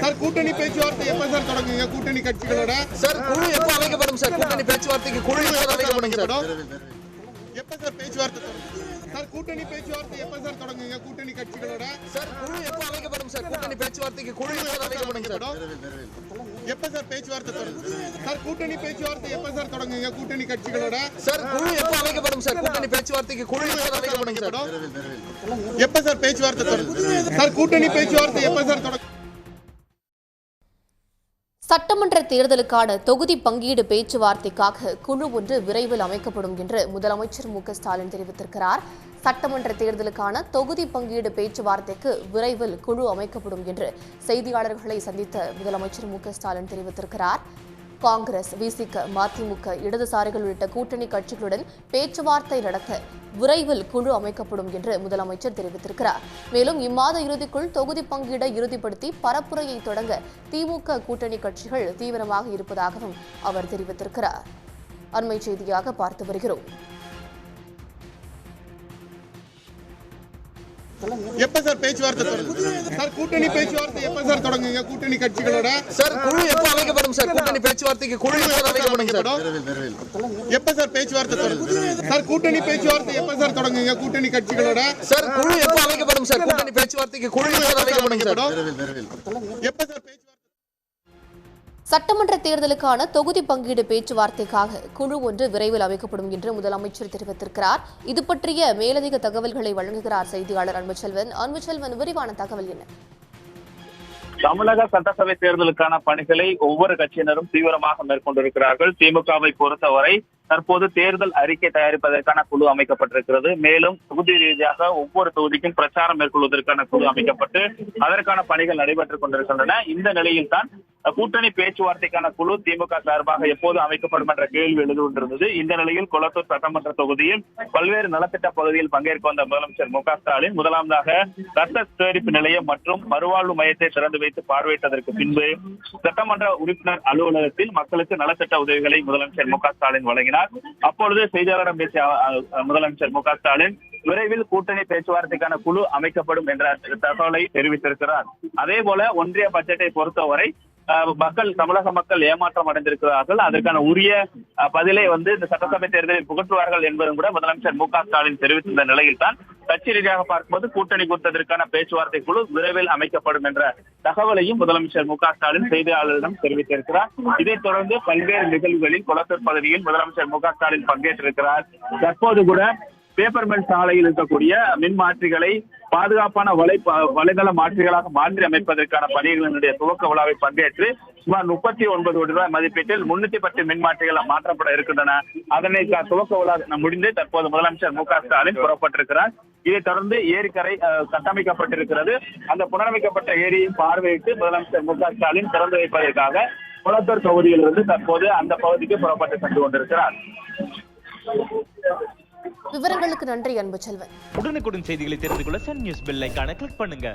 Sir கூட்டணி பேச்சுவார்த்தை எப்ப சார் தொடங்குங்க கூட்டணி கட்சிகளோட? சார் குழு எப்ப அமைக்கப்படும் சார்? கூட்டணி பேச்சுவார்த்தைக்கு குழு எப்ப அமைக்கப்படும் சார்? எப்ப சார் பேச்சுவார்த்தை தொடங்கும்? சார் கூட்டணி பேச்சுவார்த்தை எப்ப சார் தொடங்குங்க கூட்டணி கட்சிகளோட? சார் குழு எப்ப அமைக்கப்படும் சார்? கூட்டணி பேச்சுவார்த்தைக்கு குழு எப்ப அமைக்கப்படும் சார்? எப்ப சார் பேச்சுவார்த்தை தொடங்கும்? சார் கூட்டணி பேச்சுவார்த்தை எப்ப சார் தொடங்குங்க கூட்டணி கட்சிகளோட? சார் குழு எப்ப அமைக்கப்படும் சார்? கூட்டணி பேச்சுவார்த்தைக்கு குழு எப்ப அமைக்கப்படும் சார்? எப்ப சார் பேச்சுவார்த்தை தொடங்கும்? சார் கூட்டணி பேச்சுவார்த்தை எப்ப சார் தொடங்கும்? சட்டமன்ற தேர்தலுக்கான தொகுதி பங்கீடு பேச்சுவார்த்தைக்காக குழு ஒன்று விரைவில் அமைக்கப்படும் என்று முதலமைச்சர் மு.க.ஸ்டாலின் தெரிவித்திருக்கிறார். சட்டமன்ற தேர்தலுக்கான தொகுதி பங்கீடு பேச்சுவார்த்தைக்கு விரைவில் குழு அமைக்கப்படும் என்று செய்தியாளர்களை சந்தித்த முதலமைச்சர் மு.க.ஸ்டாலின் தெரிவித்திருக்கிறார். காங்கிரஸ், விசிக, மதிமுக, இடதுசாரிகள் உள்ளிட்ட கூட்டணி கட்சிகளுடன் பேச்சுவார்த்தை நடத்த விரைவில் குழு அமைக்கப்படும் என்று முதலமைச்சர் தெரிவித்திருக்கிறார். மேலும் இம்மாத இறுதிக்குள் தொகுதி பங்கீடை இறுதிப்படுத்தி பரப்புரையை தொடங்க திமுக கூட்டணி கட்சிகள் தீவிரமாக இருப்பதாகவும் அவர் தெரிவித்திருக்கிறார். அண்மை செய்தியாக பார்த்து வருகிறோம். எப்ப சார் பேச்சுவார்த்தை தொடங்கும்? சார் கூட்டணி பேச்சுவார்த்தை எப்ப சார் தொடங்குங்க கூட்டணி கட்சிகளோட? சார் குழு எப்ப அமைக்கப்படும் சார்? கூட்டணி பேச்சுவார்த்தைக்கு குழு எப்ப அமைக்கப்படும் சார்? எப்ப சார் பேச்சுவார்த்தை தொடங்கும்? சார் கூட்டணி பேச்சுவார்த்தை எப்ப சார் தொடங்குங்க கூட்டணி கட்சிகளோட? சார் குழு எப்ப அமைக்கப்படும் சார்? கூட்டணி பேச்சுவார்த்தைக்கு குழு எப்ப அமைக்கப்படும் சார்? எப்ப சார் பேச்சுவார்த்தை? சட்டமன்ற தேர்தலுக்கான தொகுதி பங்கீடு பேச்சுவார்த்தைக்காக குழு ஒன்று விரைவில் அமைக்கப்படும் என்று முதலமைச்சர் தெரிவித்திருக்கிறார். இது பற்றிய மேலதிக தகவல்களை வழங்குகிறார் செய்தியாளர் அன்புச்செல்வன். விரிவான தகவல் என்ன? தமிழக சட்டசபை தேர்தலுக்கான பணிகளை ஒவ்வொரு கட்சியினரும் தீவிரமாக மேற்கொண்டிருக்கிறார்கள். திமுகவை பொறுத்தவரை தற்போது தேர்தல் அறிக்கை தயாரிப்பதற்கான குழு அமைக்கப்பட்டிருக்கிறது. மேலும் தொகுதி ரீதியாக ஒவ்வொரு தொகுதிக்கும் பிரச்சாரம் மேற்கொள்வதற்கான குழு அமைக்கப்பட்டு அதற்கான பணிகள் நடைபெற்றுக் கொண்டிருக்கின்றன. இந்த நிலையில் தான் கூட்டணி பேச்சுவார்த்தைக்கான குழு திமுக சார்பாக எப்போது அமைக்கப்படும் என்ற கேள்வி எழுதுகின்றது. இந்த நிலையில் கொளத்தூர் சட்டமன்ற தொகுதியில் பல்வேறு நலத்திட்ட பகுதியில் பங்கேற்க வந்த முதலமைச்சர் மு.க.ஸ்டாலின் முதலாவதாக ரத்த சேகரிப்பு நிலையம் மற்றும் மறுவாழ்வு மையத்தை திறந்து வைத்து பார்வையிட்டதற்கு பின்பு சட்டமன்ற உறுப்பினர் அலுவலகத்தில் மக்களுக்கு நலத்திட்ட உதவிகளை முதலமைச்சர் மு.க.ஸ்டாலின் வழங்கினார். அப்பொழுது செய்தியாளரிடம் பேசிய முதலமைச்சர் மு.க.ஸ்டாலின் விரைவில் கூட்டணி பேச்சுவார்த்தைக்கான குழு அமைக்கப்படும் என்ற தகவலை தெரிவித்திருக்கிறார். அதே போல ஒன்றிய பட்ஜெட்டை பொறுத்தவரை தமிழக மக்கள் ஏமாற்றம் அடைந்திருக்கிறார்கள். அதற்கான உரிய பதிலை இந்த சட்டசபை தேர்தலில் புகற்றுவார்கள் என்பதும் கூட முதலமைச்சர் மு.க.ஸ்டாலின் தெரிவித்திருந்த நிலையில் தான் கட்சி ரீதியாக பார்க்கும்போது கூட்டணி கொடுத்ததற்கான பேச்சுவார்த்தை குழு விரைவில் அமைக்கப்படும் என்ற தகவலையும் முதலமைச்சர் மு.க.ஸ்டாலின் செய்தியாளர்களிடம் தெரிவித்திருக்கிறார். இதைத் தொடர்ந்து பல்வேறு நிகழ்வுகளில் கொளத்தூர் பகுதியில் முதலமைச்சர் மு.க.ஸ்டாலின் பங்கேற்றிருக்கிறார். தற்போது கூட பேப்பர் மில் சாலையில் இருக்கக்கூடிய மின் மாற்றிகளை பாதுகாப்பான வலைதள மாற்றிகளாக மாற்றி அமைப்பதற்கான பணிகளினுடைய துவக்க விழாவை பங்கேற்று சுமார் 39 கோடி ரூபாய் மதிப்பீட்டில் 310 மின் மாற்றிகள் மாற்றப்பட இருக்கின்றன. அதனை துவக்க விழா முடிந்து தற்போது முதலமைச்சர் மு.க.ஸ்டாலின் புறப்பட்டிருக்கிறார். இதைத் தொடர்ந்து ஏரிக்கரை கட்டமைக்கப்பட்டிருக்கிறது. அந்த புனரமைக்கப்பட்ட ஏரியை பார்வையிட்டு முதலமைச்சர் மு.க.ஸ்டாலின் திறந்து வைப்பதற்காக கொளத்தூர் தொகுதியிலிருந்து தற்போது அந்த பகுதிக்கு புறப்பட்டு சென்று கொண்டிருக்கிறார். விவரங்களுக்கு நன்றி அன்புச்செல்வன். உடனுக்குடன் செய்திகளை தெரிந்து கொள்ள சன் நியூஸ் பெல் ஐகானை கிளிக் பண்ணுங்க.